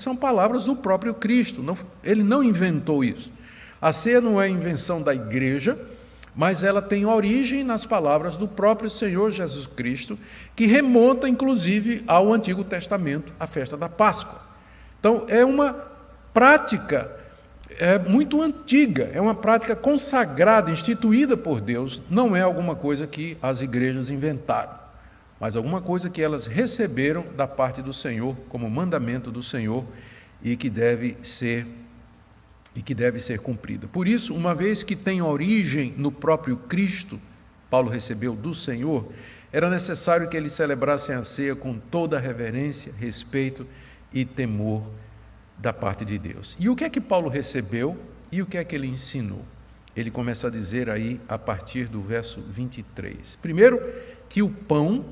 são palavras do próprio Cristo, ele não inventou isso. A ceia não é invenção da igreja, mas ela tem origem nas palavras do próprio Senhor Jesus Cristo, que remonta inclusive ao Antigo Testamento, a festa da Páscoa. Então é uma prática muito antiga, é uma prática consagrada, instituída por Deus, não é alguma coisa que as igrejas inventaram, mas alguma coisa que elas receberam da parte do Senhor, como mandamento do Senhor, e que deve ser cumprida. Por isso, uma vez que tem origem no próprio Cristo, Paulo recebeu do Senhor, era necessário que eles celebrassem a ceia com toda a reverência, respeito e temor da parte de Deus. E o que é que Paulo recebeu e o que é que ele ensinou? Ele começa a dizer aí, a partir do verso 23. Primeiro, que o pão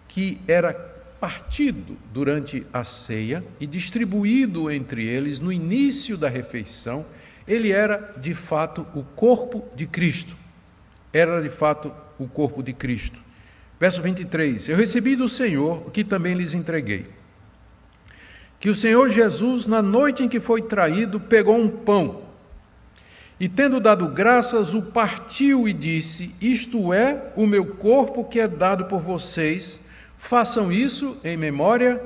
que era partido durante a ceia e distribuído entre eles no início da refeição, ele era de fato o corpo de Cristo. Era de fato o corpo de Cristo. Verso 23, eu recebi do Senhor o que também lhes entreguei. Que o Senhor Jesus, na noite em que foi traído, pegou um pão e, tendo dado graças, o partiu e disse, isto é o meu corpo que é dado por vocês, façam isso em memória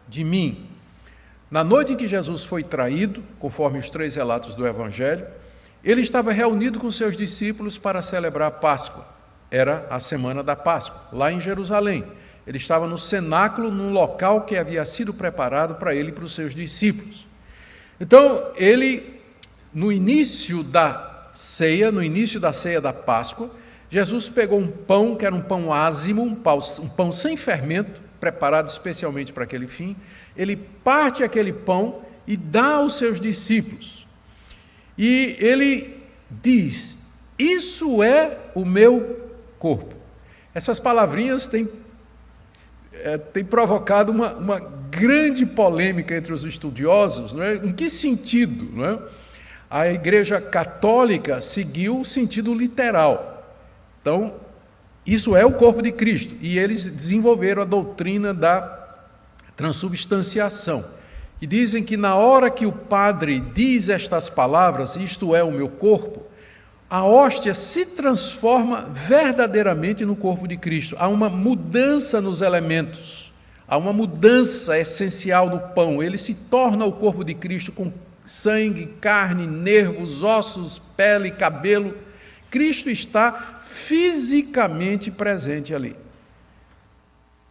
de mim. Na noite em que Jesus foi traído, conforme os 3 relatos do Evangelho, ele estava reunido com seus discípulos para celebrar a Páscoa. Era a semana da Páscoa, lá em Jerusalém. Ele estava no cenáculo, num local que havia sido preparado para ele e para os seus discípulos. Então, ele, no início da ceia da Páscoa, Jesus pegou um pão, que era um pão ázimo, um pão sem fermento, preparado especialmente para aquele fim. Ele parte aquele pão e dá aos seus discípulos. E ele diz, isso é o meu corpo. Essas palavrinhas têm provocado uma grande polêmica entre os estudiosos, não é? Em que sentido? Não é? A Igreja Católica seguiu o sentido literal. Então, isso é o corpo de Cristo, e eles desenvolveram a doutrina da transubstanciação, e dizem que na hora que o padre diz estas palavras, isto é o meu corpo, a hóstia se transforma verdadeiramente no corpo de Cristo. Há uma mudança nos elementos, há uma mudança essencial do pão. Ele se torna o corpo de Cristo com sangue, carne, nervos, ossos, pele, cabelo. Cristo está fisicamente presente ali.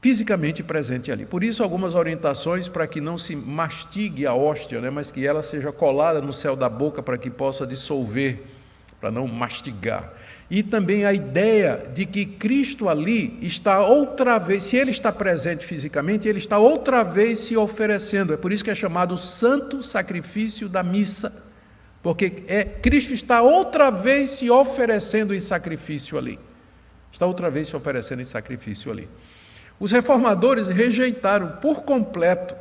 Fisicamente presente ali. Por isso, algumas orientações para que não se mastigue a hóstia, né, mas que ela seja colada no céu da boca para que possa dissolver, para não mastigar. E também a ideia de que Cristo ali está outra vez, se ele está presente fisicamente, ele está outra vez se oferecendo. É por isso que é chamado santo sacrifício da missa, porque Cristo está outra vez se oferecendo em sacrifício ali. Está outra vez se oferecendo em sacrifício ali. Os reformadores rejeitaram por completo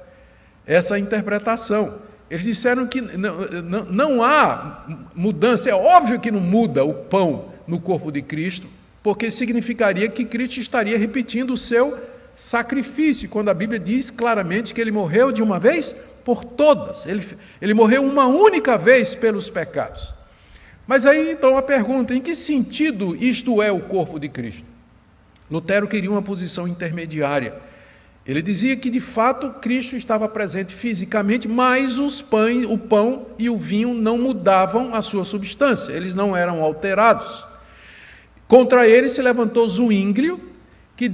essa interpretação. Eles disseram que não há mudança, é óbvio que não muda o pão no corpo de Cristo, porque significaria que Cristo estaria repetindo o seu sacrifício, quando a Bíblia diz claramente que ele morreu de uma vez por todas, ele morreu uma única vez pelos pecados. Mas aí então a pergunta, em que sentido isto é o corpo de Cristo? Lutero queria uma posição intermediária. Ele dizia que, de fato, Cristo estava presente fisicamente, mas o pão e o vinho não mudavam a sua substância, eles não eram alterados. Contra ele se levantou Zwinglio, que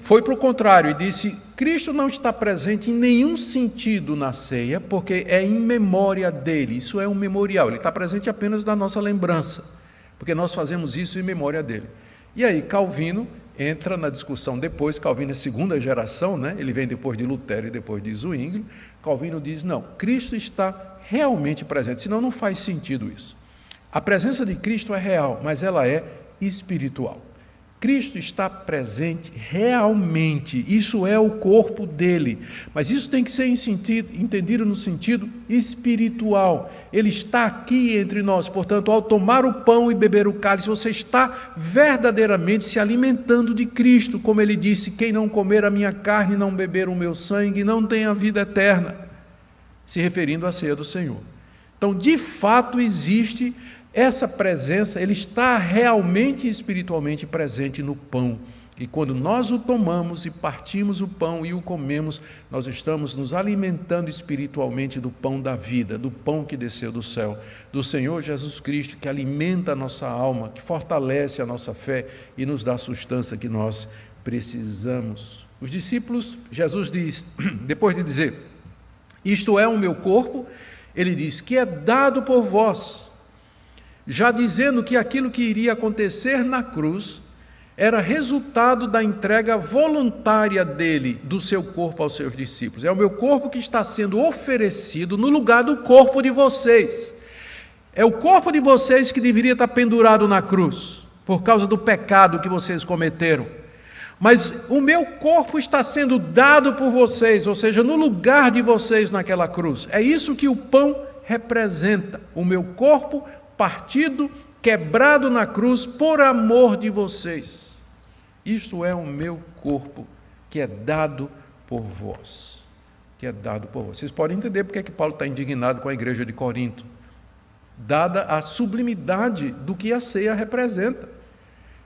foi para o contrário, e disse, Cristo não está presente em nenhum sentido na ceia, porque é em memória dele, isso é um memorial, ele está presente apenas na nossa lembrança, porque nós fazemos isso em memória dele. E aí Calvino entra na discussão depois. Calvino é segunda geração, né? Ele vem depois de Lutero e depois de Zwinglio. Calvino diz, não, Cristo está realmente presente, senão não faz sentido isso. A presença de Cristo é real, mas ela é espiritual. Cristo está presente realmente, isso é o corpo dele, mas isso tem que ser entendido no sentido espiritual. Ele está aqui entre nós, portanto, ao tomar o pão e beber o cálice, você está verdadeiramente se alimentando de Cristo, como ele disse, quem não comer a minha carne, não beber o meu sangue, não tem a vida eterna. se referindo à ceia do Senhor. Então, de fato, existe essa presença, ele está realmente e espiritualmente presente no pão. E quando nós o tomamos e partimos o pão e o comemos, nós estamos nos alimentando espiritualmente do pão da vida, do pão que desceu do céu, do Senhor Jesus Cristo, que alimenta a nossa alma, que fortalece a nossa fé e nos dá a sustância que nós precisamos. Os discípulos, Jesus diz, depois de dizer, isto é o meu corpo, ele diz, que é dado por vós, já dizendo que aquilo que iria acontecer na cruz era resultado da entrega voluntária dele, do seu corpo aos seus discípulos. É o meu corpo que está sendo oferecido no lugar do corpo de vocês. É o corpo de vocês que deveria estar pendurado na cruz, por causa do pecado que vocês cometeram. Mas o meu corpo está sendo dado por vocês, ou seja, no lugar de vocês naquela cruz. É isso que o pão representa, o meu corpo partido, quebrado na cruz por amor de vocês. Isto é o meu corpo que é dado por vós. Que é dado por vós. Vocês podem entender porque é que Paulo está indignado com a igreja de Corinto, dada a sublimidade do que a ceia representa.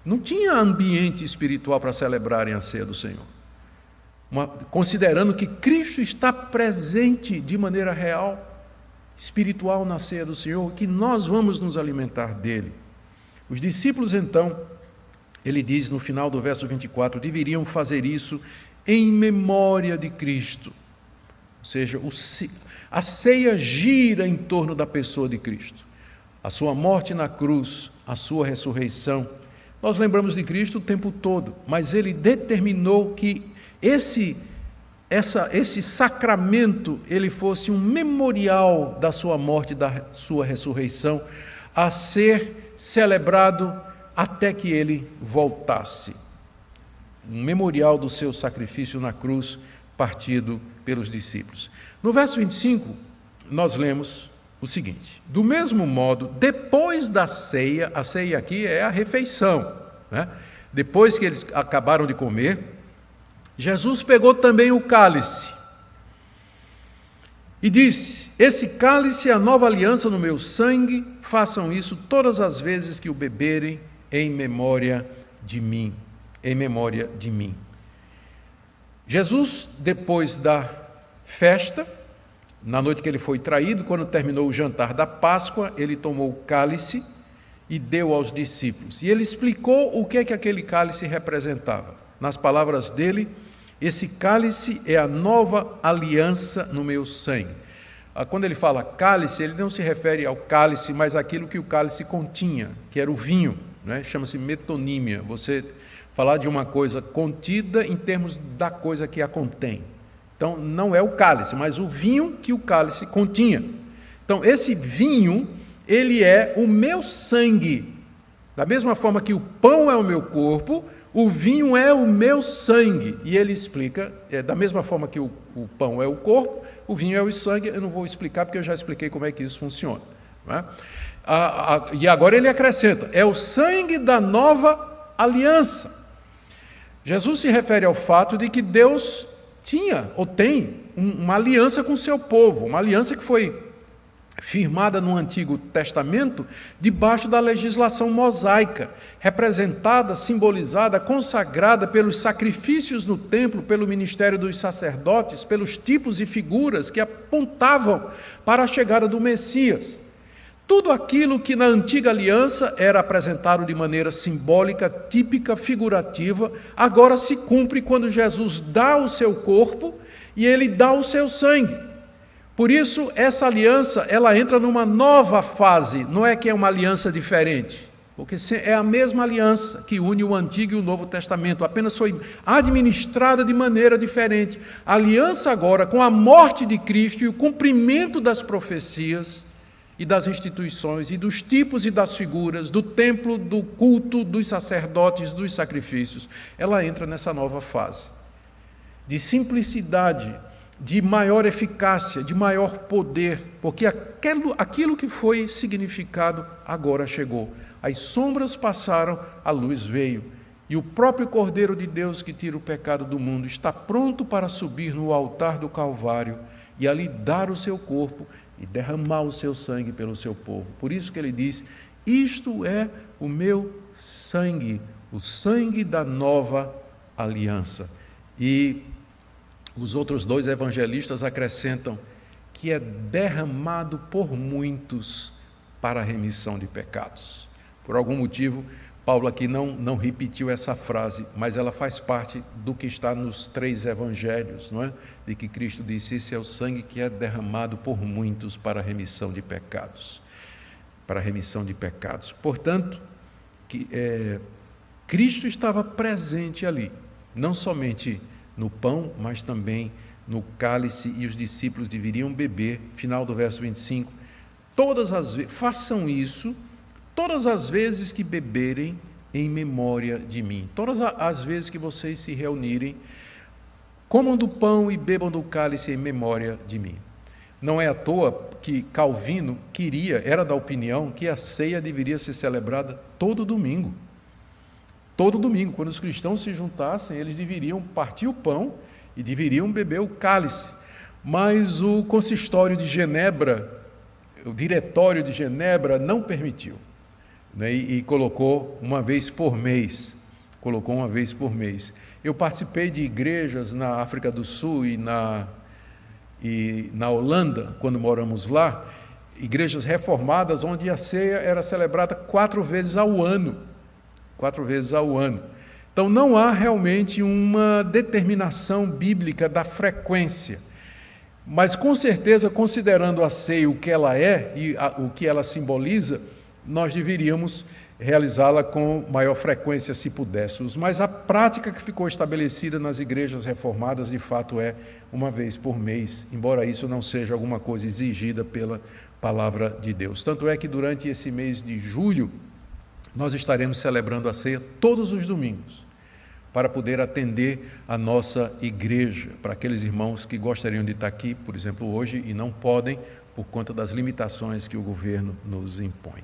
Não tinha ambiente espiritual para celebrarem a ceia do Senhor. Considerando que Cristo está presente de maneira real, espiritual na ceia do Senhor, que nós vamos nos alimentar dele. Os discípulos, então, ele diz no final do verso 24, deveriam fazer isso em memória de Cristo. Ou seja, a ceia gira em torno da pessoa de Cristo. A sua morte na cruz, a sua ressurreição. Nós lembramos de Cristo o tempo todo, mas ele determinou que esse sacramento ele fosse um memorial da sua morte e da sua ressurreição, a ser celebrado até que ele voltasse. Um memorial do seu sacrifício na cruz, partido pelos discípulos. No verso 25, nós lemos o seguinte: do mesmo modo, depois da ceia, a ceia aqui é a refeição, né? Depois que eles acabaram de comer, Jesus pegou também o cálice e disse: esse cálice é a nova aliança no meu sangue, façam isso todas as vezes que o beberem em memória de mim. Em memória de mim. Jesus, depois da festa, na noite que ele foi traído, quando terminou o jantar da Páscoa, ele tomou o cálice e deu aos discípulos. E ele explicou o que é que aquele cálice representava. Nas palavras dele, esse cálice é a nova aliança no meu sangue. Quando ele fala cálice, ele não se refere ao cálice, mas àquilo que o cálice continha, que era o vinho, né? Chama-se metonímia. Você falar de uma coisa contida em termos da coisa que a contém. Então, não é o cálice, mas o vinho que o cálice continha. Então, esse vinho, ele é o meu sangue. Da mesma forma que o pão é o meu corpo, o vinho é o meu sangue. E ele explica, da mesma forma que o pão é o corpo, o vinho é o sangue. Eu não vou explicar, porque eu já expliquei como é que isso funciona, não é? E agora ele acrescenta, é o sangue da nova aliança. Jesus se refere ao fato de que Deus tinha ou tem uma aliança com o seu povo, uma aliança que foi firmada no Antigo Testamento debaixo da legislação mosaica, representada, simbolizada, consagrada pelos sacrifícios no templo, pelo ministério dos sacerdotes, pelos tipos e figuras que apontavam para a chegada do Messias. Tudo aquilo que na antiga aliança era apresentado de maneira simbólica, típica, figurativa, agora se cumpre quando Jesus dá o seu corpo e ele dá o seu sangue. Por isso, essa aliança, ela entra numa nova fase, não é que é uma aliança diferente, porque é a mesma aliança que une o Antigo e o Novo Testamento, apenas foi administrada de maneira diferente. A aliança agora, com a morte de Cristo e o cumprimento das profecias, e das instituições, e dos tipos e das figuras, do templo, do culto, dos sacerdotes, dos sacrifícios, ela entra nessa nova fase de simplicidade, de maior eficácia, de maior poder, porque aquilo que foi significado agora chegou. As sombras passaram, a luz veio, e o próprio Cordeiro de Deus que tira o pecado do mundo está pronto para subir no altar do Calvário e ali dar o seu corpo e derramar o seu sangue pelo seu povo. Por isso que ele diz: isto é o meu sangue, o sangue da nova aliança. E os outros dois evangelistas acrescentam que é derramado por muitos para a remissão de pecados. Por algum motivo, Paulo aqui não repetiu essa frase, mas ela faz parte do que está nos 3 evangelhos, não é? De que Cristo disse: esse é o sangue que é derramado por muitos para a remissão de pecados. Para a remissão de pecados. Portanto, Cristo estava presente ali, não somente no pão, mas também no cálice, e os discípulos deveriam beber. Final do verso 25. Todas as vezes, façam isso, todas as vezes que beberem, em memória de mim. Todas as vezes que vocês se reunirem, comam do pão e bebam do cálice em memória de mim. Não é à toa que Calvino era da opinião que a ceia deveria ser celebrada todo domingo. Todo domingo, quando os cristãos se juntassem, eles deveriam partir o pão e deveriam beber o cálice. Mas o consistório de Genebra, o diretório de Genebra, não permitiu, né? E colocou uma vez por mês. Eu participei de igrejas na África do Sul e na Holanda, quando moramos lá, igrejas reformadas onde a ceia era celebrada 4 vezes ao ano. 4 vezes ao ano. Então não há realmente uma determinação bíblica da frequência, mas com certeza, considerando a ceia o que ela é e o que ela simboliza, nós deveríamos realizá-la com maior frequência se pudéssemos, mas a prática que ficou estabelecida nas igrejas reformadas de fato é uma vez por mês, embora isso não seja alguma coisa exigida pela palavra de Deus. Tanto é que durante esse mês de julho nós estaremos celebrando a ceia todos os domingos, para poder atender a nossa igreja, para aqueles irmãos que gostariam de estar aqui, por exemplo, hoje, e não podem por conta das limitações que o governo nos impõe.